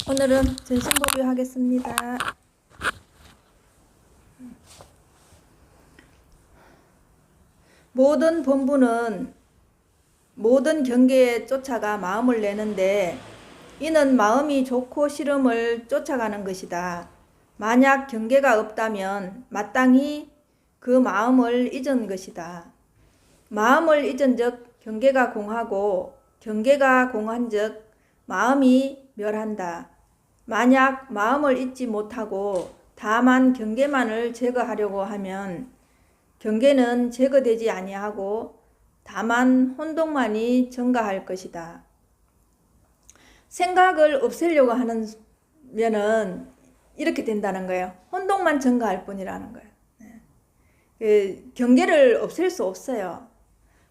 오늘은 전신보뷰 하겠습니다. 모든 본부는 모든 경계에 쫓아가 마음을 내는데 이는 마음이 좋고 싫음을 쫓아가는 것이다. 만약 경계가 없다면 마땅히 그 마음을 잊은 것이다. 마음을 잊은 즉 경계가 공하고 경계가 공한 즉 마음이 멸한다. 만약 마음을 잊지 못하고 다만 경계만을 제거하려고 하면 경계는 제거되지 아니하고 다만 혼동만이 증가할 것이다. 생각을 없애려고 하면은 이렇게 된다는 거예요. 혼동만 증가할 뿐이라는 거예요. 경계를 없앨 수 없어요.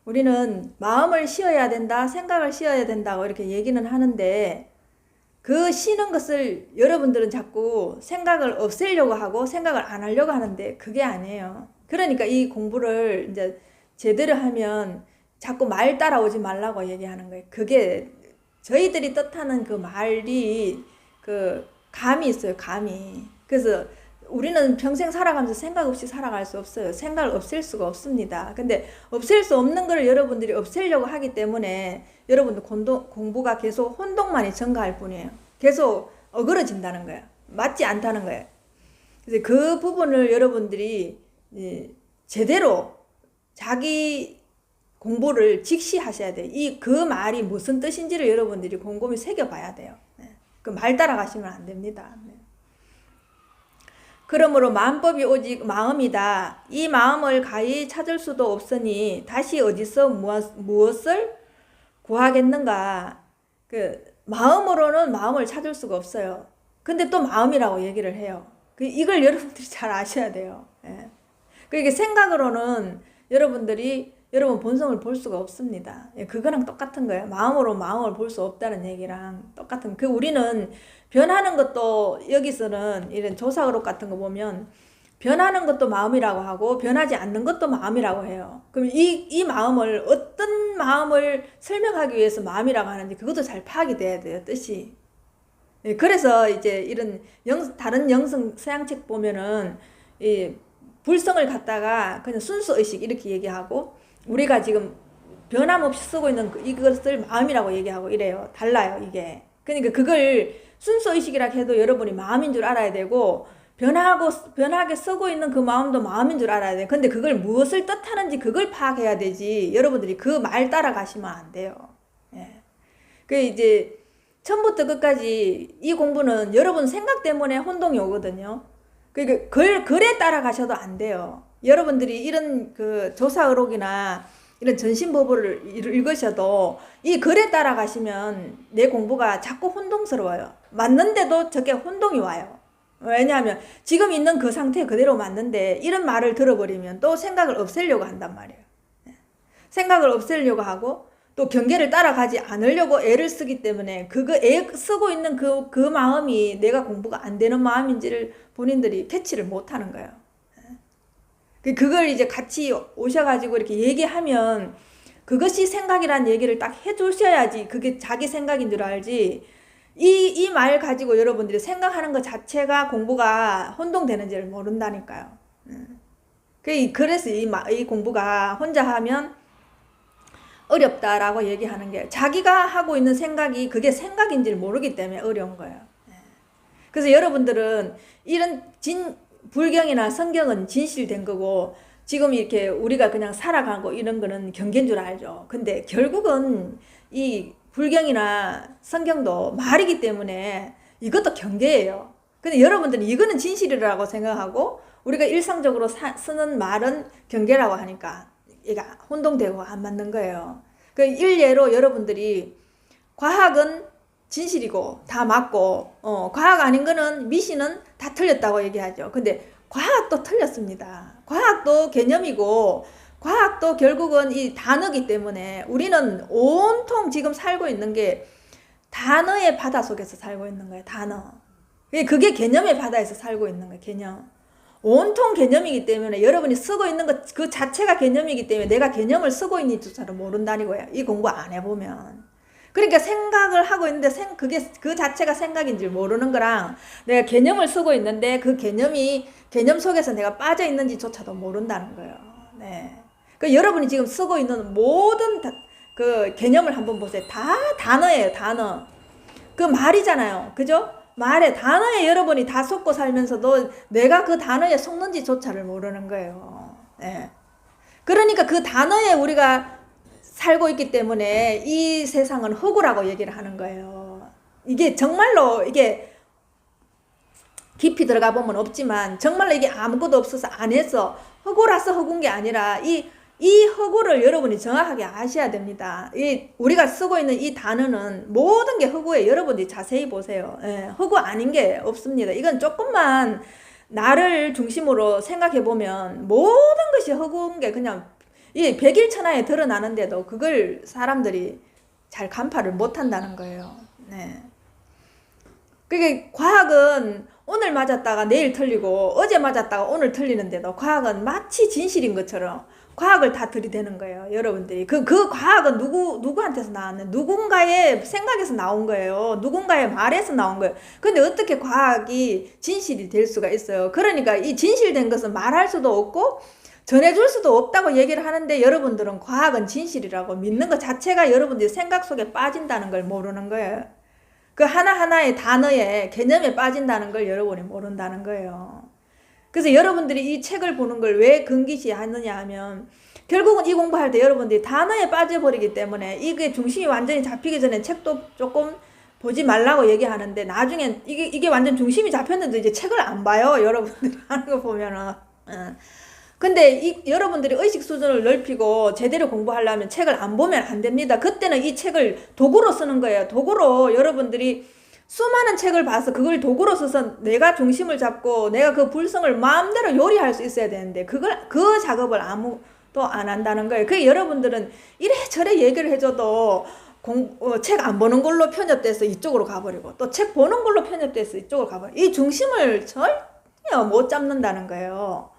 우리는 마음을 쉬어야 된다, 생각을 쉬어야 된다고 이렇게 얘기는 하는데 그 쉬는 것을 여러분들은 자꾸 생각을 없애려고 하고 생각을 안 하려고 하는데 그게 아니에요. 그러니까 이 공부를 이제 제대로 하면 자꾸 말 따라오지 말라고 얘기하는 거예요. 그게 저희들이 뜻하는 그 말이 그 감이 있어요. 감이. 그래서 우리는 평생 살아가면서 생각 없이 살아갈 수 없어요. 생각을 없앨 수가 없습니다. 근데 없앨 수 없는 걸 여러분들이 없애려고 하기 때문에 여러분들 공부가 계속 혼동만이 증가할 뿐이에요. 계속 어그러진다는 거예요. 맞지 않다는 거예요. 그래서 그 부분을 여러분들이 제대로 자기 공부를 직시하셔야 돼요. 그 말이 무슨 뜻인지를 여러분들이 곰곰이 새겨봐야 돼요. 그 말 따라가시면 안 됩니다. 그러므로 마음법이 오직 마음이다. 이 마음을 가히 찾을 수도 없으니 다시 어디서 무엇을 구하겠는가. 마음으로는 마음을 찾을 수가 없어요. 근데 또 마음이라고 얘기를 해요. 이걸 여러분들이 잘 아셔야 돼요. 그러니까 생각으로는 여러분들이 여러분 본성을 볼 수가 없습니다. 그거랑 똑같은 거예요. 마음으로 마음을 볼 수 없다는 얘기랑 똑같은. 우리는 변하는 것도 여기서는 이런 조사그룹 같은 거 보면 변하는 것도 마음이라고 하고 변하지 않는 것도 마음이라고 해요. 그럼 이 마음을 어떤 마음을 설명하기 위해서 마음이라고 하는지 그것도 잘 파악이 돼야 돼요. 뜻이. 그래서 이제 이런 다른 영성 서양책 보면은 이 불성을 갖다가 그냥 순수의식 이렇게 얘기하고 우리가 지금 변함없이 쓰고 있는 이것을 마음이라고 얘기하고 이래요. 달라요, 이게. 그러니까 그걸 순수의식이라 해도 여러분이 마음인 줄 알아야 되고 변하게 쓰고 있는 그 마음도 마음인 줄 알아야 돼요. 근데 그걸 무엇을 뜻하는지 그걸 파악해야 되지 여러분들이 그 말 따라가시면 안 돼요. 그 이제 처음부터 끝까지 이 공부는 여러분 생각 때문에 혼동이 오거든요. 그러니까 글에 따라가셔도 안 돼요. 여러분들이 이런 그 조사의록이나 이런 전신보부를 읽으셔도 이 글에 따라가시면 내 공부가 자꾸 혼동스러워요. 맞는데도 저게 혼동이 와요. 왜냐하면 지금 있는 그 상태 그대로 맞는데 이런 말을 들어버리면 또 생각을 없애려고 한단 말이에요. 생각을 없애려고 하고 또 경계를 따라가지 않으려고 애를 쓰기 때문에 애 쓰고 있는 그 마음이 내가 공부가 안 되는 마음인지를 본인들이 캐치를 못 하는 거예요. 그걸 이제 같이 오셔가지고 이렇게 얘기하면 그것이 생각이란 얘기를 딱 해주셔야지 그게 자기 생각인 줄 알지 이 말 가지고 여러분들이 생각하는 것 자체가 공부가 혼동되는지를 모른다니까요. 그래서 이 공부가 혼자 하면 어렵다라고 얘기하는 게 자기가 하고 있는 생각이 그게 생각인지를 모르기 때문에 어려운 거예요. 그래서 여러분들은 이런 불경이나 성경은 진실된 거고 지금 이렇게 우리가 그냥 살아가고 이런 거는 경계인 줄 알죠. 근데 결국은 이 불경이나 성경도 말이기 때문에 이것도 경계예요. 근데 여러분들은 이거는 진실이라고 생각하고 우리가 일상적으로 쓰는 말은 경계라고 하니까 얘가 혼동되고 안 맞는 거예요. 그 일례로 여러분들이 과학은 진실이고 다 맞고 과학 아닌 거는 미신은 다 틀렸다고 얘기하죠. 근데 과학도 틀렸습니다. 과학도 개념이고 과학도 결국은 이 단어기 때문에 우리는 온통 지금 살고 있는 게 단어의 바다 속에서 살고 있는 거예요. 단어. 그게 개념의 바다에서 살고 있는 거예요. 개념. 온통 개념이기 때문에 여러분이 쓰고 있는 것 그 자체가 개념이기 때문에 내가 개념을 쓰고 있는지조차도 모른다는 거예요. 이 공부 안 해보면. 그러니까 생각을 하고 있는데 그게 그 자체가 생각인 줄 모르는 거랑 내가 개념을 쓰고 있는데 그 개념 속에서 내가 빠져 있는지조차도 모른다는 거예요. 네. 그 여러분이 지금 쓰고 있는 모든 그 개념을 한번 보세요. 다 단어예요, 단어. 그 말이잖아요. 그죠? 말에 단어에 여러분이 다 속고 살면서도 내가 그 단어에 속는지조차를 모르는 거예요. 네. 그러니까 그 단어에 우리가 살고 있기 때문에 이 세상은 허구라고 얘기를 하는 거예요. 이게 정말로 이게 깊이 들어가 보면 없지만 정말로 이게 아무것도 없어서 안 해서 허구라서 허구인 게 아니라 이 허구를 여러분이 정확하게 아셔야 됩니다. 우리가 쓰고 있는 이 단어는 모든 게 허구예요. 여러분들이 자세히 보세요. 예, 허구 아닌 게 없습니다. 이건 조금만 나를 중심으로 생각해 보면 모든 것이 허구인 게 그냥 이 백일천하에 드러나는데도 그걸 사람들이 잘 간파를 못 한다는 거예요. 네. 그게 과학은 오늘 맞았다가 내일 틀리고 어제 맞았다가 오늘 틀리는데도 과학은 마치 진실인 것처럼 과학을 다 들이대는 거예요. 여러분들이 그 과학은 누구한테서 나왔는 누군가의 생각에서 나온 거예요. 누군가의 말에서 나온 거예요. 근데 어떻게 과학이 진실이 될 수가 있어요? 그러니까 이 진실된 것은 말할 수도 없고 전해줄 수도 없다고 얘기를 하는데 여러분들은 과학은 진실이라고 믿는 것 자체가 여러분들이 생각 속에 빠진다는 걸 모르는 거예요. 그 하나하나의 단어에 개념에 빠진다는 걸 여러분이 모른다는 거예요. 그래서 여러분들이 이 책을 보는 걸 왜 금기시 하느냐 하면 결국은 이 공부할 때 여러분들이 단어에 빠져버리기 때문에 이게 중심이 완전히 잡히기 전에 책도 조금 보지 말라고 얘기하는데 나중엔 이게 완전 중심이 잡혔는데 이제 책을 안 봐요. 여러분들이 하는 거 보면은. 근데 여러분들이 의식 수준을 넓히고 제대로 공부하려면 책을 안 보면 안 됩니다. 그때는 이 책을 도구로 쓰는 거예요. 도구로 여러분들이 수많은 책을 봐서 그걸 도구로 써서 내가 중심을 잡고 내가 그 불성을 마음대로 요리할 수 있어야 되는데 그 작업을 아무도 안 한다는 거예요. 그게 여러분들은 이래저래 얘기를 해줘도 책 안 보는 걸로 편협돼서 이쪽으로 가버리고 또 책 보는 걸로 편협돼서 이쪽으로 가버리고 이 중심을 전혀 못 잡는다는 거예요.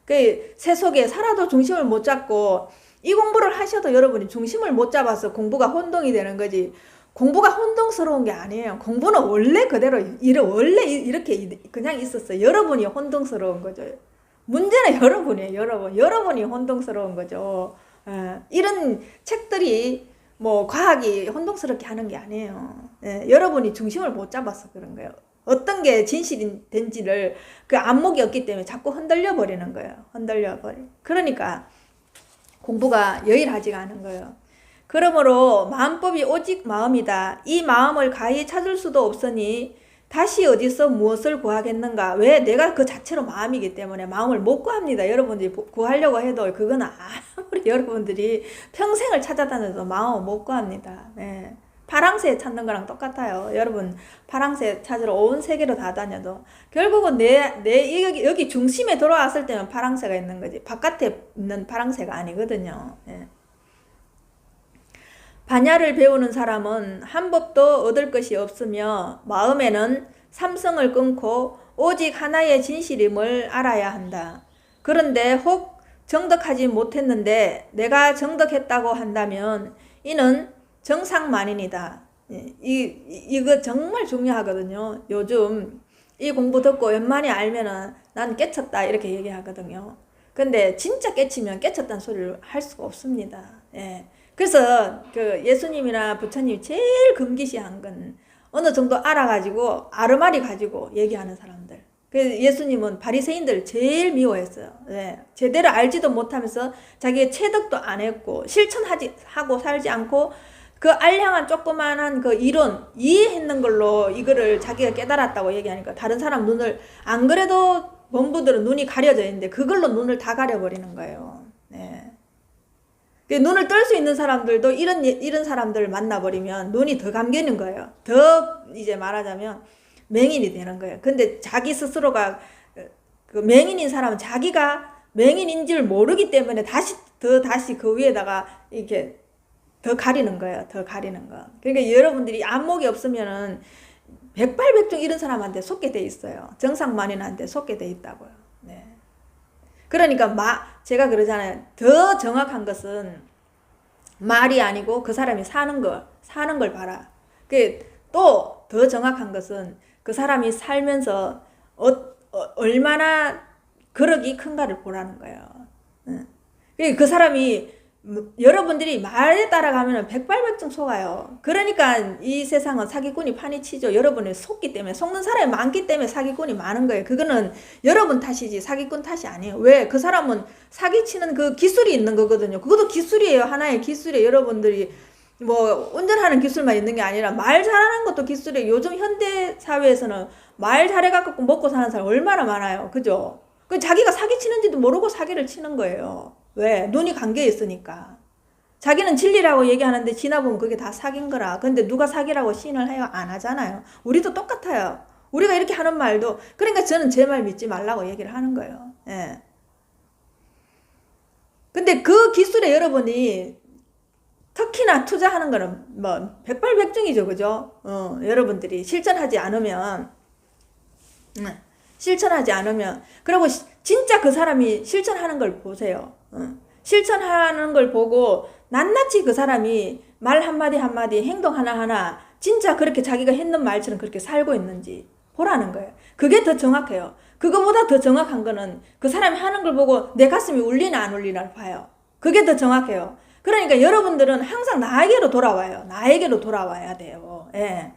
그 세속에 살아도 중심을 못 잡고 이 공부를 하셔도 여러분이 중심을 못 잡아서 공부가 혼동이 되는 거지 공부가 혼동스러운 게 아니에요. 공부는 원래 그대로 원래 이렇게 그냥 있었어요. 여러분이 혼동스러운 거죠. 문제는 여러분이에요. 여러분이 혼동스러운 거죠. 이런 책들이 뭐 과학이 혼동스럽게 하는 게 아니에요. 여러분이 중심을 못 잡아서 그런 거예요. 어떤 게 진실이 된지를 그 안목이 없기 때문에 자꾸 흔들려 버리는 거예요. 그러니까 공부가 여일하지가 않은 거예요. 그러므로 마음법이 오직 마음이다. 이 마음을 가히 찾을 수도 없으니 다시 어디서 무엇을 구하겠는가. 왜? 내가 그 자체로 마음이기 때문에 마음을 못 구합니다. 여러분들이 구하려고 해도 그건 아무리 여러분들이 평생을 찾아다녀도 마음을 못 구합니다. 네. 파랑새 찾는 거랑 똑같아요. 여러분 파랑새 찾으러 온 세계로 다 다녀도 결국은 내 여기 중심에 돌아왔을 때는 파랑새가 있는 거지 바깥에 있는 파랑새가 아니거든요. 예. 반야를 배우는 사람은 한 법도 얻을 것이 없으며 마음에는 삼성을 끊고 오직 하나의 진실임을 알아야 한다. 그런데 혹 정덕하지 못했는데 내가 정덕했다고 한다면 이는 정상만인이다. 이거 정말 중요하거든요. 요즘 이 공부 듣고 웬만히 알면은 난 깨쳤다 이렇게 얘기하거든요. 근데 진짜 깨치면 깨쳤다는 소리를 할 수가 없습니다. 예. 그래서 그 예수님이나 부처님이 제일 금기시한 건 어느 정도 알아가지고 아르마리 가지고 얘기하는 사람들. 그 예수님은 바리새인들을 제일 미워했어요. 예. 제대로 알지도 못하면서 자기의 체득도 안 했고 실천하고 살지 않고 그 알량한 조그만한 그 이론 이해했는 걸로 이거를 자기가 깨달았다고 얘기하니까 다른 사람 눈을 안 그래도 범부들은 눈이 가려져 있는데 그걸로 눈을 다 가려버리는 거예요. 네. 눈을 뜰 수 있는 사람들도 이런 사람들을 만나버리면 눈이 더 감기는 거예요. 더 이제 말하자면 맹인이 되는 거예요. 근데 자기 스스로가 그 맹인인 사람은 자기가 맹인인 줄 모르기 때문에 다시 그 위에다가 이렇게 더 가리는 거예요. 더 가리는 거. 그러니까 여러분들이 안목이 없으면은 백발백중 이런 사람한테 속게 돼 있어요. 정상만인한테 속게 돼 있다고요. 네. 그러니까 제가 그러잖아요. 더 정확한 것은 말이 아니고 그 사람이 사는 걸 봐라. 또 더 정확한 것은 그 사람이 살면서 얼마나 거력이 큰가를 보라는 거예요. 그 사람이 여러분들이 말에 따라가면 백발백중 속아요. 그러니까 이 세상은 사기꾼이 판이 치죠. 여러분이 속기 때문에, 속는 사람이 많기 때문에 사기꾼이 많은 거예요. 그거는 여러분 탓이지 사기꾼 탓이 아니에요. 왜? 그 사람은 사기치는 그 기술이 있는 거거든요. 그것도 기술이에요. 하나의 기술이에요. 여러분들이 뭐 운전하는 기술만 있는 게 아니라 말 잘하는 것도 기술이에요. 요즘 현대 사회에서는 말 잘해갖고 먹고 사는 사람 얼마나 많아요. 그죠? 자기가 사기치는지도 모르고 사기를 치는 거예요. 왜? 눈이 감겨 있으니까. 자기는 진리라고 얘기하는데 지나보면 그게 다 사기인 거라. 근데 누가 사기라고 시인을 해요? 안 하잖아요. 우리도 똑같아요. 우리가 이렇게 하는 말도, 그러니까 저는 제 말 믿지 말라고 얘기를 하는 거예요. 예. 근데 그 기술에 여러분이 특히나 투자하는 거는 뭐 백발백중이죠. 그죠? 여러분들이 실천하지 않으면 그리고 진짜 그 사람이 실천하는 걸 보세요. 실천하는 걸 보고 낱낱이 그 사람이 말 한마디 한마디, 행동 하나하나 진짜 그렇게 자기가 했는 말처럼 그렇게 살고 있는지 보라는 거예요. 그게 더 정확해요. 그거보다 더 정확한 거는 그 사람이 하는 걸 보고 내 가슴이 울리나 안 울리나를 봐요. 그게 더 정확해요. 그러니까 여러분들은 항상 나에게로 돌아와요. 나에게로 돌아와야 돼요. 예.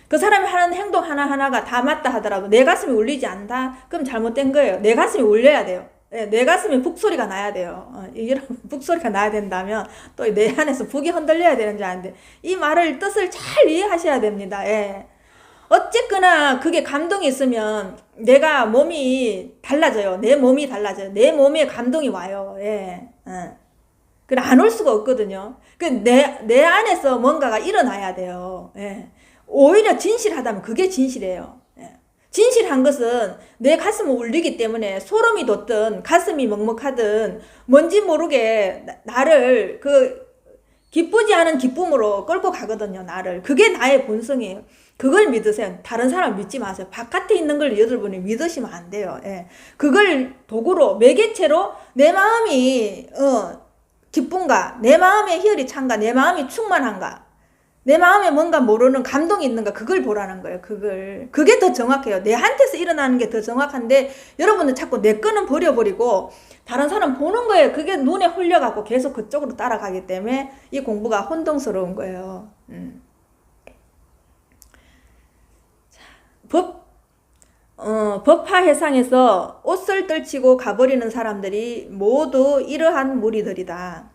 그 사람이 하는 행동 하나하나가 다 맞다 하더라도 내 가슴이 울리지 않다? 그럼 잘못된 거예요. 내 가슴이 울려야 돼요. 예, 내 가슴에 북소리가 나야 돼요. 여러분 북소리가 나야 된다면 또 내 안에서 북이 흔들려야 되는 줄 아는데 이 말을 뜻을 잘 이해하셔야 됩니다. 예. 어쨌거나 그게 감동이 있으면 내가 몸이 달라져요. 내 몸이 달라져요. 내 몸에 감동이 와요. 예. 그래 안 올 수가 없거든요. 내 안에서 뭔가가 일어나야 돼요. 예. 오히려 진실하다면 그게 진실이에요. 예. 진실한 것은 내 가슴을 울리기 때문에 소름이 돋든 가슴이 먹먹하든 뭔지 모르게 나를 기쁘지 않은 기쁨으로 끌고 가거든요. 나를. 그게 나의 본성이에요. 그걸 믿으세요. 다른 사람 믿지 마세요. 바깥에 있는 걸 여러분이 믿으시면 안 돼요. 예. 그걸 도구로 매개체로 내 마음이 기쁜가, 내 마음에 희열이 찬가, 내 마음이 충만한가, 내 마음에 뭔가 모르는 감동이 있는가, 그걸 보라는 거예요. 그게 더 정확해요. 내한테서 일어나는 게 더 정확한데 여러분은 자꾸 내 거는 버려버리고 다른 사람 보는 거예요. 그게 눈에 홀려갖고 계속 그쪽으로 따라가기 때문에 이 공부가 혼동스러운 거예요. 법화해상에서 옷을 떨치고 가버리는 사람들이 모두 이러한 무리들이다.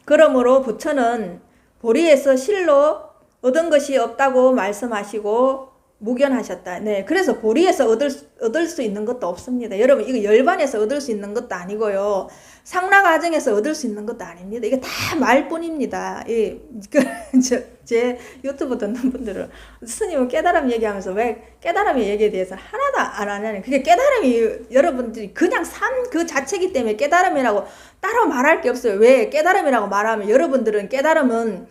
그러므로 부처는 보리에서 실로 얻은 것이 없다고 말씀하시고 무견하셨다. 네, 그래서 보리에서 얻을 수 있는 것도 없습니다. 여러분 이거 열반에서 얻을 수 있는 것도 아니고요. 상라 과정에서 얻을 수 있는 것도 아닙니다. 이게 다 말뿐입니다. 제 유튜브 듣는 분들은 스님은 깨달음 얘기하면서 왜 깨달음의 얘기에 대해서 하나도 안 하냐니. 그게 깨달음이 여러분들이 그냥 삶 그 자체이기 때문에 깨달음이라고 따로 말할 게 없어요. 왜 깨달음이라고 말하면 여러분들은 깨달음은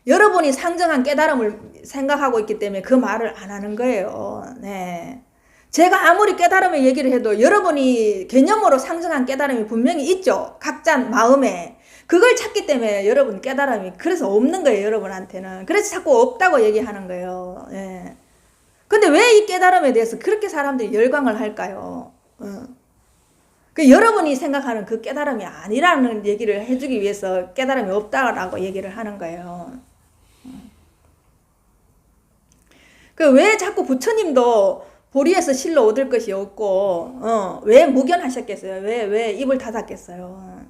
여러분이 상정한 깨달음을 생각하고 있기 때문에 그 말을 안 하는 거예요. 네. 제가 아무리 깨달음의 얘기를 해도 여러분이 개념으로 상정한 깨달음이 분명히 있죠. 각자 마음에. 그걸 찾기 때문에 여러분 깨달음이 그래서 없는 거예요. 여러분한테는. 그래서 자꾸 없다고 얘기하는 거예요. 예. 근데 왜 이 깨달음에 대해서 그렇게 사람들이 열광을 할까요? 여러분이 생각하는 그 깨달음이 아니라는 얘기를 해주기 위해서 깨달음이 없다라고 얘기를 하는 거예요. 왜 자꾸 부처님도 보리에서 실로 얻을 것이 없고 왜 무견하셨겠어요? 왜 입을 닫았겠어요?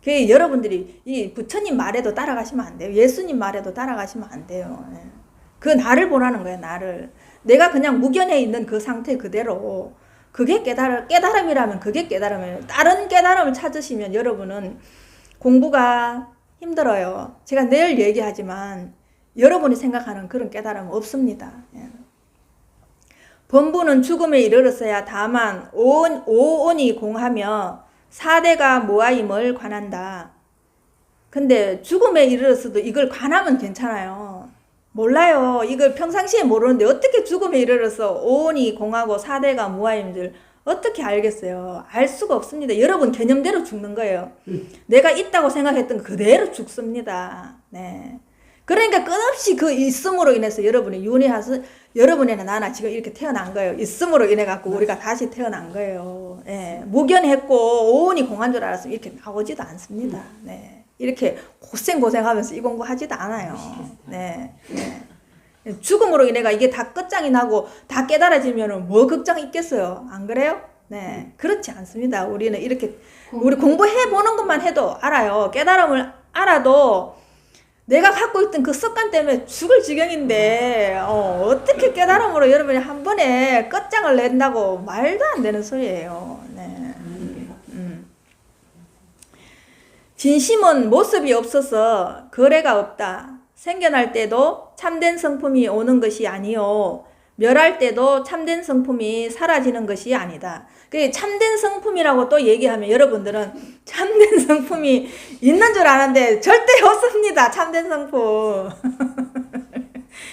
여러분들이 이 부처님 말에도 따라가시면 안 돼요. 예수님 말에도 따라가시면 안 돼요. 그 나를 보라는 거예요. 나를. 내가 그냥 무견해 있는 그 상태 그대로. 그게 깨달음이라면 그게 깨달음이에요. 다른 깨달음을 찾으시면 여러분은 공부가 힘들어요. 제가 늘 얘기하지만 여러분이 생각하는 그런 깨달음은 없습니다. 범부는 죽음에 이르렀어야 다만 오온이 공하며 사대가 모아임을 관한다. 근데 죽음에 이르렀어도 이걸 관하면 괜찮아요. 몰라요. 이걸 평상시에 모르는데 어떻게 죽음에 이르러서 오온이 공하고 사대가 모아임을 어떻게 알겠어요? 알 수가 없습니다. 여러분 개념대로 죽는 거예요. 내가 있다고 생각했던 거 그대로 죽습니다. 네. 그러니까 끊임없이 그 있음으로 인해서 여러분이 윤회하서 여러분이나 나나 지금 이렇게 태어난 거예요. 있음으로 인해 갖고 우리가 다시 태어난 거예요. 예. 무견했고 오온이 공한 줄 알았으면 이렇게 나오지도 않습니다. 네. 이렇게 고생하면서 이 공부하지도 않아요. 네. 네. 죽음으로 인해가 이게 다 끝장이 나고 다 깨달아지면은 뭐 걱정이 있겠어요? 안 그래요? 네. 그렇지 않습니다. 우리는 이렇게 우리 공부해 보는 것만 해도 알아요. 깨달음을 알아도 내가 갖고 있던 그 습관 때문에 죽을 지경인데 어떻게 깨달음으로 여러분이 한 번에 끝장을 낸다고 말도 안 되는 소리예요. 네. 진심은 모습이 없어서 거래가 없다. 생겨날 때도 참된 성품이 오는 것이 아니요. 멸할 때도 참된 성품이 사라지는 것이 아니다. 그 참된 성품이라고 또 얘기하면 여러분들은 참된 성품이 있는 줄 아는데 절대 없습니다. 참된 성품.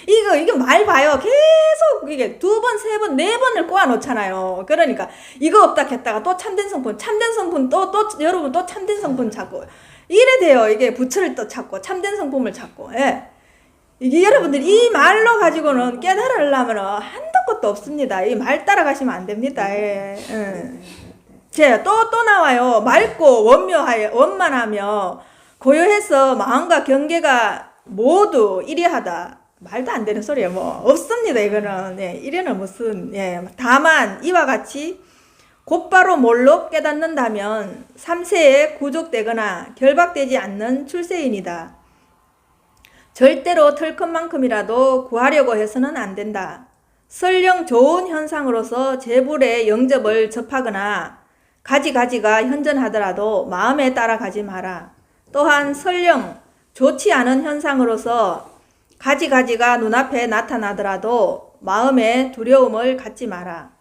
이거 말 봐요. 계속 이게 두 번, 세 번, 네 번을 꼬아 놓잖아요. 그러니까 이거 없다 했다가 또 참된 성품 또 여러분 또 참된 성품 찾고 이래 돼요. 이게 부처를 또 찾고 참된 성품을 찾고. 예. 이게 여러분들 이 말로 가지고는 깨달으려면 한도 끝도 없습니다. 이 말 따라가시면 안 됩니다. 예. 또 나와요. 맑고 원만하며 고요해서 마음과 경계가 모두 일이하다. 말도 안 되는 소리예요. 뭐 없습니다. 이거는. 예. 이래는 무슨 다만 이와 같이 곧바로 몰록 깨닫는다면 3세에 구족되거나 결박되지 않는 출세인이다. 절대로 털큰만큼이라도 구하려고 해서는 안 된다. 설령 좋은 현상으로서 재불의 영접을 접하거나 가지가 현전하더라도 마음에 따라가지 마라. 또한 설령 좋지 않은 현상으로서 가지가 눈앞에 나타나더라도 마음에 두려움을 갖지 마라.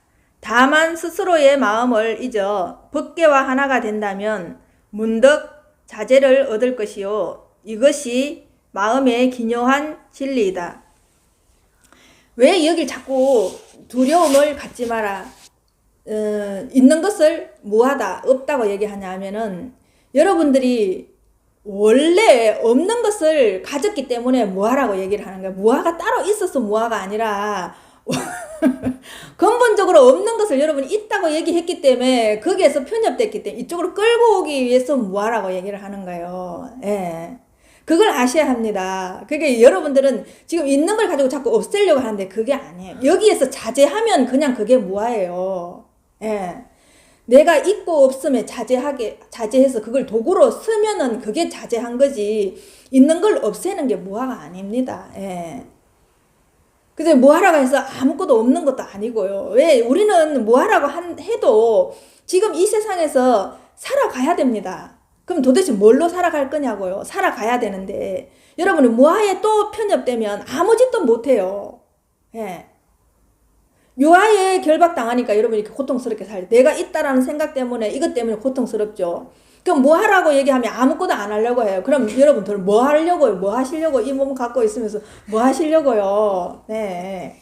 다만 스스로의 마음을 잊어 법계와 하나가 된다면 문득 자제를 얻을 것이요. 이것이 마음의 기묘한 진리이다. 왜 여길 자꾸 두려움을 갖지 마라. 있는 것을 무하다, 없다고 얘기하냐 하면은 여러분들이 원래 없는 것을 가졌기 때문에 무하라고 얘기를 하는 거예요. 무하가 따로 있어서 무하가 아니라 근본적으로 없는 것을 여러분이 있다고 얘기했기 때문에 거기에서 편협됐기 때문에 이쪽으로 끌고 오기 위해서 무하라고 얘기를 하는 거예요. 예. 그걸 아셔야 합니다. 그게 여러분들은 지금 있는 걸 가지고 자꾸 없애려고 하는데 그게 아니에요. 여기에서 자제하면 그냥 그게 무아예요. 예. 내가 있고 없음에 자제해서 그걸 도구로 쓰면은 그게 자제한 거지. 있는 걸 없애는 게 무아가 아닙니다. 예. 그래서 무아라고 해서 아무것도 없는 것도 아니고요. 왜? 우리는 무아라고 해도 지금 이 세상에서 살아가야 됩니다. 그럼 도대체 뭘로 살아갈 거냐고요. 살아가야 되는데 여러분이 무아에 또 편협되면 아무 짓도 못해요. 예. 묘아에 결박당하니까 여러분이 이렇게 고통스럽게 살죠. 내가 있다라는 생각 때문에 이것 때문에 고통스럽죠. 그럼 뭐 하라고 얘기하면 아무것도 안 하려고 해요. 그럼 여러분들 뭐 하려고요? 뭐 하시려고 이 몸 갖고 있으면서 뭐 하시려고요? 네.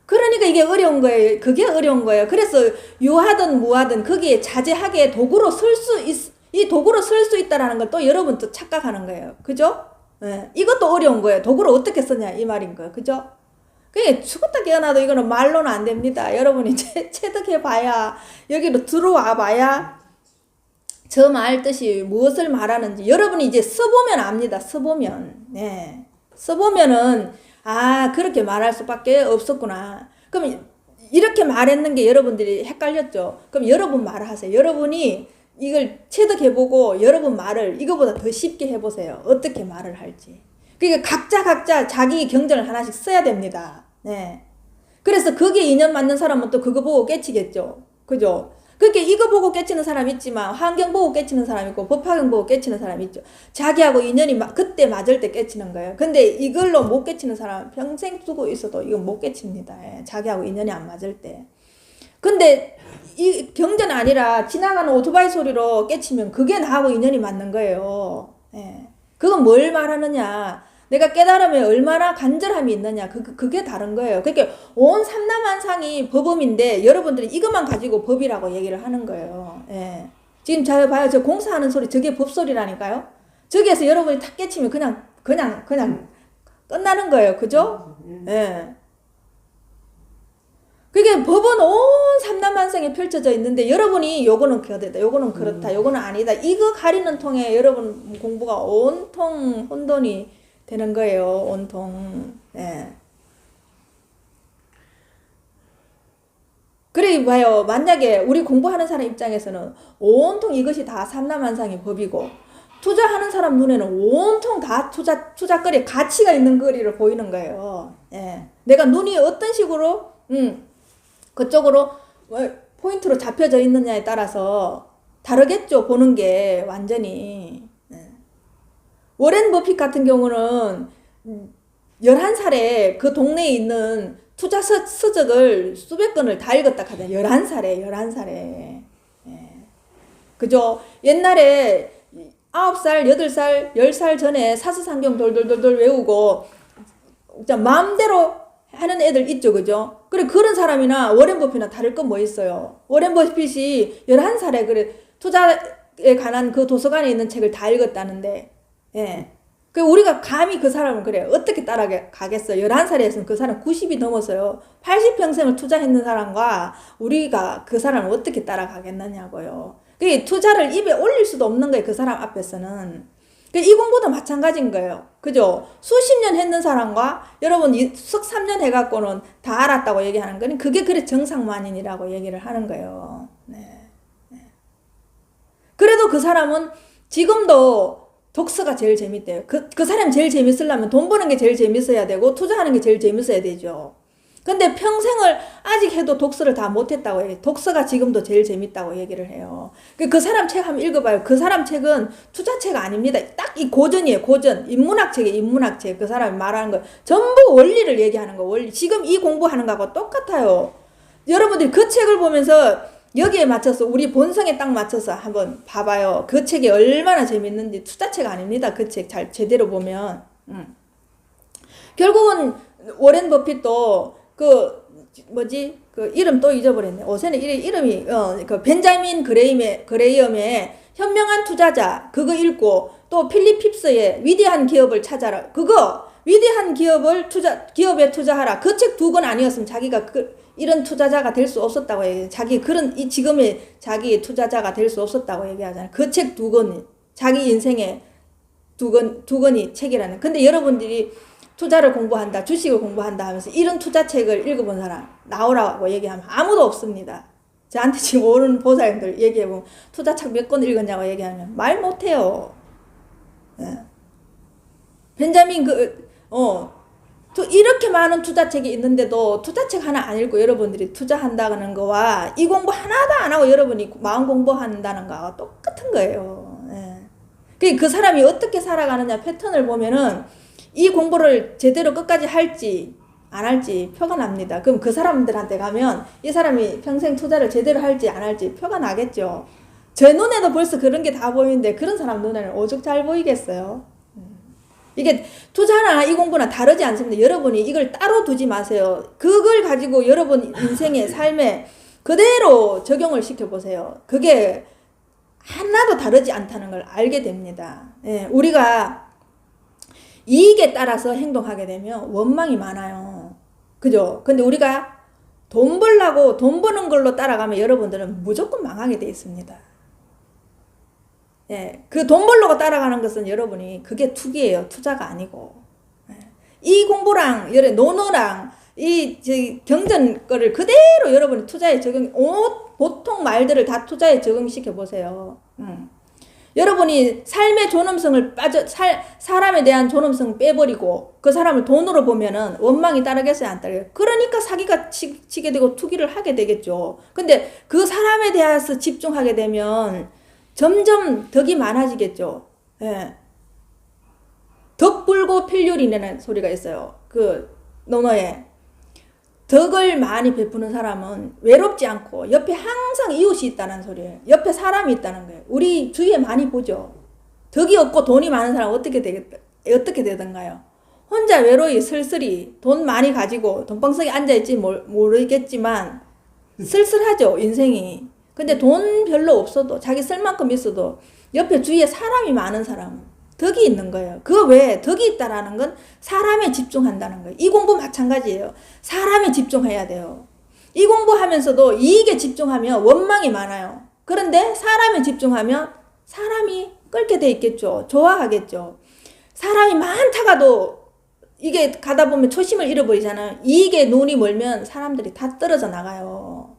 그러니까 이게 어려운 거예요. 그게 어려운 거예요. 그래서 유하든 무하든 거기에 자제하게 도구로 이 도구로 쓸 수 있다라는 걸 또 여러분 또 착각하는 거예요. 그죠? 네. 이것도 어려운 거예요. 도구를 어떻게 쓰냐 이 말인 거예요. 그죠? 그게 죽었다 깨어나도 이거는 말로는 안 됩니다. 여러분이 체득해 봐야 여기로 들어와 봐야 저 말 뜻이 무엇을 말하는지 여러분이 이제 써보면 압니다. 써보면. 네. 써보면은 그렇게 말할 수밖에 없었구나. 그럼 이렇게 말했는 게 여러분들이 헷갈렸죠. 그럼 여러분 말을 하세요. 여러분이 이걸 체득해보고 여러분 말을 이거보다 더 쉽게 해보세요. 어떻게 말을 할지. 그러니까 각자 자기 경전을 하나씩 써야 됩니다. 네. 그래서 거기에 인연 맞는 사람은 또 그거 보고 깨치겠죠. 그죠? 그렇게 이거 보고 깨치는 사람 있지만 환경 보고 깨치는 사람 있고 법화경 보고 깨치는 사람 있죠. 자기하고 인연이 그때 맞을 때 깨치는 거예요. 근데 이걸로 못 깨치는 사람은 평생 두고 있어도 이건 못 깨칩니다. 예. 자기하고 인연이 안 맞을 때. 근데 이 경전 아니라 지나가는 오토바이 소리로 깨치면 그게 나하고 인연이 맞는 거예요. 예. 그건 뭘 말하느냐. 내가 깨달음에 얼마나 간절함이 있느냐. 그게 다른 거예요. 그러니까 온 삼라만상이 법음인데 여러분들이 이것만 가지고 법이라고 얘기를 하는 거예요. 예. 지금 잘 봐요. 저 공사하는 소리, 저게 법소리라니까요. 저기에서 여러분이 탁 깨치면 그냥 끝나는 거예요. 그죠? 예. 그게 법은 온 삼라만상에 펼쳐져 있는데 여러분이 요거는 그렇다, 요거는 그렇다, 요거는 아니다. 이거 가리는 통에 여러분 공부가 온통 혼돈이 되는 거예요. 온통. 예. 그래 봐요. 만약에 우리 공부하는 사람 입장에서는 온통 이것이 다 삼라만상의 법이고 투자하는 사람 눈에는 온통 다 투자거리 가치가 있는 거리를 보이는 거예요. 예. 내가 눈이 어떤 식으로 그쪽으로 포인트로 잡혀져 있느냐에 따라서 다르겠죠. 보는 게 완전히. 워렌 버핏 같은 경우는 11살에 그 동네에 있는 투자 서적을 수백 권을 다 읽었다 하잖아요. 11살에. 예. 그죠? 옛날에 9살, 8살, 10살 전에 사스상경 돌돌돌돌 외우고 마음대로 하는 애들 있죠. 그죠? 그래, 그런 사람이나 워렌 버핏이나 다를 건 뭐 있어요? 워렌 버핏이 11살에 그래, 투자에 관한 그 도서관에 있는 책을 다 읽었다는데, 예. 그 우리가 감히 그 사람을 그래 어떻게 따라가겠어? 11살에서는 그 사람 90이 넘었어요. 80평생을 투자했는 사람과 우리가 그 사람을 어떻게 따라가겠느냐고요. 그 투자를 입에 올릴 수도 없는 거예요. 그 사람 앞에서는. 이 공부도 마찬가지인 거예요. 그죠? 수십 년 했는 사람과 여러분 석 3년 해갖고는 다 알았다고 얘기하는 거는 그게 그래 정상만인이라고 얘기를 하는 거예요. 네. 그래도 그 사람은 지금도 독서가 제일 재밌대요. 그 사람이 제일 재밌으려면 돈 버는 게 제일 재밌어야 되고 투자하는 게 제일 재밌어야 되죠. 근데 평생을 아직 해도 독서를 다 못했다고 해요. 독서가 지금도 제일 재밌다고 얘기를 해요. 그 사람 책 한번 읽어봐요. 그 사람 책은 투자책 아닙니다. 딱 이 고전이에요. 고전. 인문학책이에요. 인문학책. 그 사람이 말하는 거 전부 원리를 얘기하는 거. 원리. 지금 이 공부하는 거하고 똑같아요. 여러분들이 그 책을 보면서 여기에 맞춰서 우리 본성에 딱 맞춰서 한번 봐봐요. 그 책이 얼마나 재밌는지. 투자책 아닙니다. 그 책 잘 제대로 보면. 결국은 워렌 버핏도 그 이름 또 잊어버렸네. 요새는 이름이 그 벤자민 그레이엄의 현명한 투자자 그거 읽고 또 필립 핍스의 위대한 기업을 찾아라. 그거 위대한 기업에 투자하라. 그 책 2권 아니었으면 자기가 이런 투자자가 될 수 없었다고 얘기해요. 지금의 자기 투자자가 될 수 없었다고 얘기하잖아요. 그 책 2권, 자기 인생의 두 권이 책이라는. 근데 여러분들이 투자를 공부한다, 주식을 공부한다 하면서 이런 투자책을 읽어본 사람 나오라고 얘기하면 아무도 없습니다. 저한테 지금 오는 보살님들 얘기해보면 투자책 몇 권 읽었냐고 얘기하면 말 못해요. 예. 벤자민 이렇게 많은 투자책이 있는데도 투자책 하나 안 읽고 여러분들이 투자한다는 거와 이 공부 하나도 안 하고 여러분이 마음 공부한다는 거와 똑같은 거예요. 예. 그 사람이 어떻게 살아가느냐 패턴을 보면은 이 공부를 제대로 끝까지 할지 안 할지 표가 납니다. 그럼 그 사람들한테 가면 이 사람이 평생 투자를 제대로 할지 안 할지 표가 나겠죠. 제 눈에도 벌써 그런 게 다 보이는데 그런 사람 눈에는 오죽 잘 보이겠어요. 이게 투자나 이 공부나 다르지 않습니다. 여러분이 이걸 따로 두지 마세요. 그걸 가지고 여러분 인생의 삶에 그대로 적용을 시켜보세요. 그게 하나도 다르지 않다는 걸 알게 됩니다. 예, 우리가 이익에 따라서 행동하게 되면 원망이 많아요. 그죠? 근데 우리가 돈 벌려고 돈 버는 걸로 따라가면 여러분들은 무조건 망하게 돼 있습니다. 예, 그 돈 벌려고 따라가는 것은 여러분이 그게 투기예요. 투자가 아니고. 예, 이 공부랑 논어랑 이 경전 거를 그대로 여러분이 투자에 보통 말들을 다 투자에 적용시켜 보세요. 여러분이 삶의 존엄성을 사람에 대한 존엄성을 빼버리고 그 사람을 돈으로 보면은 원망이 따르겠어요, 안 따르겠어요? 그러니까 사기가 치게 되고 투기를 하게 되겠죠. 근데 그 사람에 대해서 집중하게 되면 점점 덕이 많아지겠죠. 예. 덕 불고 필률이라는 소리가 있어요. 그 논어에. 덕을 많이 베푸는 사람은 외롭지 않고 옆에 항상 이웃이 있다는 소리예요. 옆에 사람이 있다는 거예요. 우리 주위에 많이 보죠. 덕이 없고 돈이 많은 사람은 어떻게 되던가요? 혼자 외로이 쓸쓸히 돈 많이 가지고 돈방석에 앉아있지 모르겠지만 쓸쓸하죠, 인생이. 근데 돈 별로 없어도 자기 쓸 만큼 있어도 옆에 주위에 사람이 많은 사람은 덕이 있는 거예요. 그 외에 덕이 있다라는 건 사람에 집중한다는 거예요. 이 공부 마찬가지예요. 사람에 집중해야 돼요. 이 공부하면서도 이익에 집중하면 원망이 많아요. 그런데 사람에 집중하면 사람이 끓게 돼 있겠죠. 좋아하겠죠. 사람이 많다가도 이게 가다 보면 초심을 잃어버리잖아요. 이익에 눈이 멀면 사람들이 다 떨어져 나가요.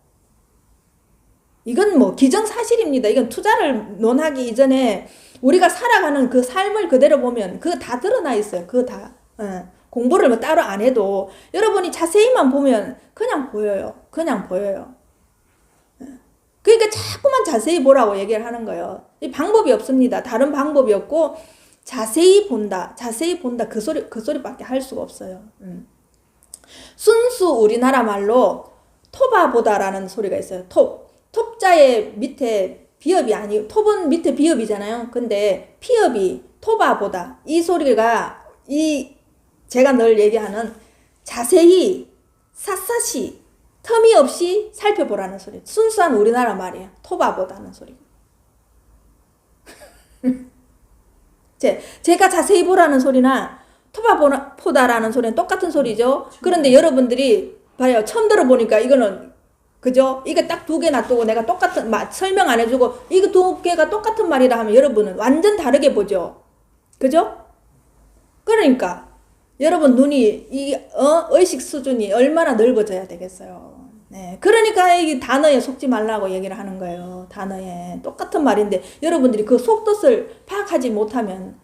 이건 뭐 기정사실입니다. 이건 투자를 논하기 이전에 우리가 살아가는 그 삶을 그대로 보면 그거 다 드러나 있어요. 그거 다. 공부를 뭐 따로 안 해도 여러분이 자세히만 보면 그냥 보여요. 그냥 보여요. 그러니까 자꾸만 자세히 보라고 얘기를 하는 거예요. 이 방법이 없습니다. 다른 방법이 없고 자세히 본다. 자세히 본다. 그 소리밖에 할 수가 없어요. 순수 우리나라 말로 토바보다라는 소리가 있어요. 톱자의 밑에 비읍이 아니고 톱은 밑에 비읍이잖아요. 근데 피읍이 토바보다 이 소리가 제가 늘 얘기하는 자세히 샅샅이 텀이 없이 살펴보라는 소리. 순수한 우리나라 말이에요. 토바보다는 소리. 제가 자세히 보라는 소리나 토바보다라는 소리는 똑같은 소리죠. 그런데 여러분들이 봐요. 처음 들어보니까 이거는 그죠? 이게 딱 두 개 놔두고 내가 똑같은 설명 안 해주고 이거 두 개가 똑같은 말이라 하면 여러분은 완전 다르게 보죠. 그죠? 그러니까 여러분 눈이 의식 수준이 얼마나 넓어져야 되겠어요. 네. 그러니까 이 단어에 속지 말라고 얘기를 하는 거예요. 단어에 똑같은 말인데 여러분들이 그 속뜻을 파악하지 못하면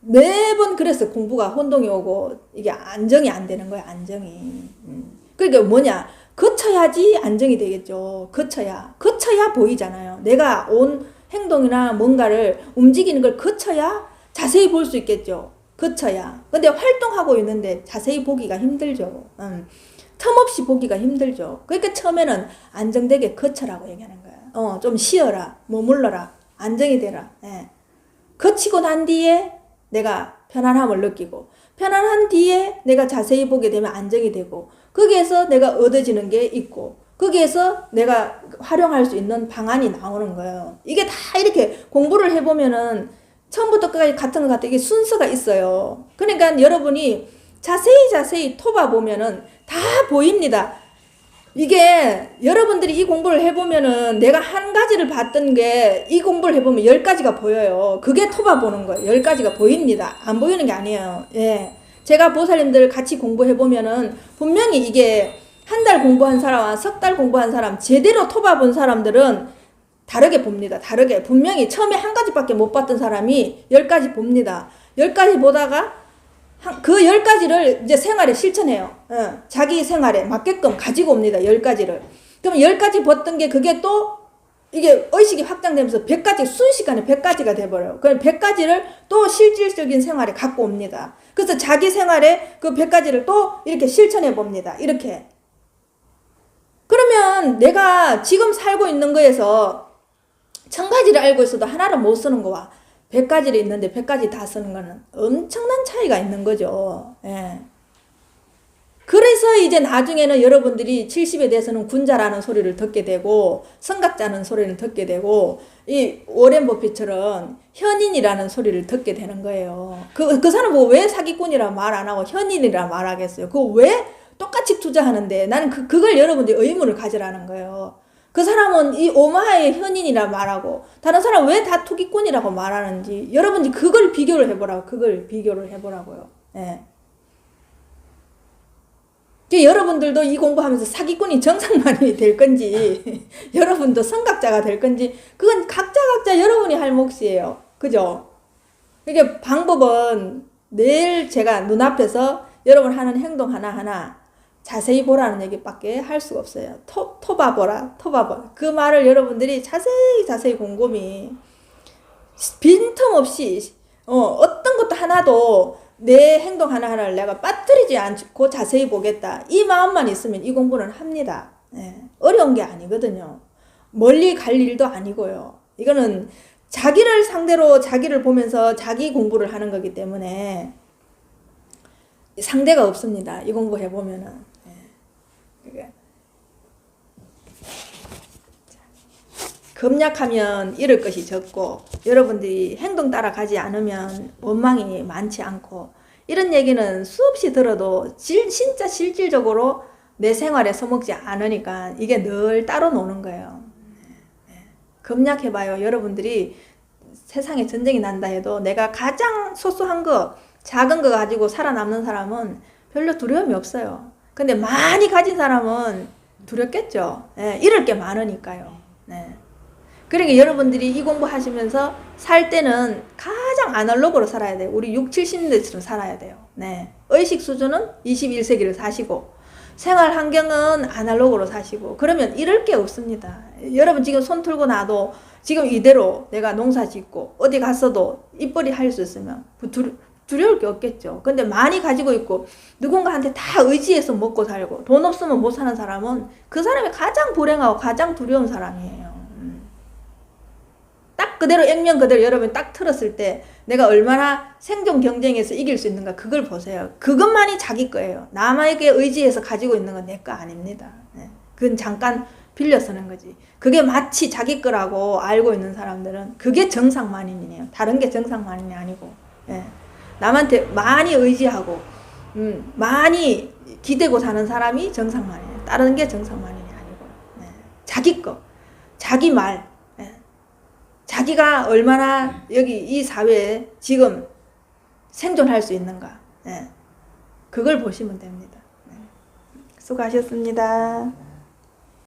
매번 그래서 공부가 혼동이 오고 이게 안정이 안 되는 거예요. 안정이. 그러니까 뭐냐? 거쳐야지 안정이 되겠죠. 거쳐야 보이잖아요. 내가 온 행동이나 뭔가를 움직이는 걸 거쳐야 자세히 볼 수 있겠죠. 거쳐야. 근데 활동하고 있는데 자세히 보기가 힘들죠. 틈없이 보기가 힘들죠. 그러니까 처음에는 안정되게 거쳐라고 얘기하는 거예요. 좀 쉬어라. 머물러라. 안정이 되라. 예. 거치고 난 뒤에 내가 편안함을 느끼고 편안한 뒤에 내가 자세히 보게 되면 안정이 되고 거기에서 내가 얻어지는 게 있고 거기에서 내가 활용할 수 있는 방안이 나오는 거예요. 이게 다 이렇게 공부를 해보면은 처음부터 끝까지 같은 것 같아요. 이게 순서가 있어요. 그러니까 여러분이 자세히 토봐보면은 다 보입니다. 이게 여러분들이 이 공부를 해보면은 내가 한 가지를 봤던 게 이 공부를 해보면 10가지가 보여요. 그게 토봐보는 거예요. 10가지가 보입니다. 안 보이는 게 아니에요. 예. 제가 보살님들 같이 공부해보면은 분명히 이게 한 달 공부한 사람과 석 달 공부한 사람 제대로 토봐본 사람들은 다르게 봅니다. 다르게. 분명히 처음에 한 가지밖에 못 봤던 사람이 10가지 봅니다. 10가지 보다가 그 10가지를 이제 생활에 실천해요. 자기 생활에 맞게끔 가지고 옵니다. 10가지를. 그럼 10가지 봤던 게 그게 또 이게 의식이 확장되면서 100가지 순식간에 100가지가 돼버려요. 그럼 100가지를 또 실질적인 생활에 갖고 옵니다. 그래서 자기 생활에 그 100가지를 또 이렇게 실천해 봅니다. 이렇게. 그러면 내가 지금 살고 있는 거에서 1000가지를 알고 있어도 하나를 못 쓰는 거와 100가지를 있는데 100가지 다 쓰는 거는 엄청난 차이가 있는 거죠. 예. 그래서 이제 나중에는 여러분들이 70에 대해서는 군자라는 소리를 듣게 되고 성각자는 소리를 듣게 되고 이 워렌 버핏처럼 현인이라는 소리를 듣게 되는 거예요. 그 사람 뭐 왜 사기꾼이라 말 안 하고 현인이라 말하겠어요. 그거 왜 똑같이 투자하는데 나는 그걸 여러분들이 의문을 가지라는 거예요. 그 사람은 이 오마하의 현인이라 말하고 다른 사람은 왜 다 투기꾼이라고 말하는지 여러분이 그걸 비교를 해보라고. 그걸 비교를 해보라고요. 예. 여러분들도 이 공부하면서 사기꾼이 정상만이 될 건지 여러분도 성각자가 될 건지 그건 각자 여러분이 할 몫이에요. 그죠? 이게 방법은 늘 제가 눈앞에서 여러분 하는 행동 하나하나 자세히 보라는 얘기밖에 할 수가 없어요. 토봐보라. 그 말을 여러분들이 자세히 곰곰이 빈틈없이 어떤 것도 하나도 내 행동 하나하나를 내가 빠뜨리지 않고 자세히 보겠다. 이 마음만 있으면 이 공부는 합니다. 예. 어려운 게 아니거든요. 멀리 갈 일도 아니고요. 이거는 자기를 상대로 자기를 보면서 자기 공부를 하는 거기 때문에 상대가 없습니다. 이 공부 해보면은. 예. 검약하면 잃을 것이 적고 여러분들이 행동 따라가지 않으면 원망이 많지 않고 이런 얘기는 수없이 들어도 진짜 실질적으로 내 생활에 써먹지 않으니까 이게 늘 따로 노는 거예요. 검약해봐요. 여러분들이 세상에 전쟁이 난다 해도 내가 가장 소소한 거 작은 거 가지고 살아남는 사람은 별로 두려움이 없어요. 근데 많이 가진 사람은 두렵겠죠. 예, 잃을 게 많으니까요. 네. 그러니까 여러분들이 이 공부하시면서 살 때는 가장 아날로그로 살아야 돼요. 우리 6, 70년대처럼 살아야 돼요. 네. 의식 수준은 21세기를 사시고 생활 환경은 아날로그로 사시고 그러면 잃을 게 없습니다. 여러분 지금 손 틀고 나도 지금 이대로 내가 농사 짓고 어디 갔어도 입벌이 할 수 있으면 두려울 게 없겠죠. 근데 많이 가지고 있고 누군가한테 다 의지해서 먹고 살고 돈 없으면 못 사는 사람은 그 사람이 가장 불행하고 가장 두려운 사람이에요. 딱 그대로 액면 그대로 여러분 딱 틀었을 때 내가 얼마나 생존 경쟁에서 이길 수 있는가 그걸 보세요. 그것만이 자기 거예요. 남에게 의지해서 가지고 있는 건 내 거 아닙니다. 네. 그건 잠깐 빌려 쓰는 거지. 그게 마치 자기 거라고 알고 있는 사람들은 그게 정상만인이에요. 다른 게 정상만인이 아니고. 네. 남한테 많이 의지하고 많이 기대고 사는 사람이 정상만이에요. 다른 게 정상만인이 아니고. 네. 자기 거, 자기 말. 자기가 얼마나 여기 이 사회에 지금 생존할 수 있는가. 네. 그걸 보시면 됩니다. 네. 수고하셨습니다.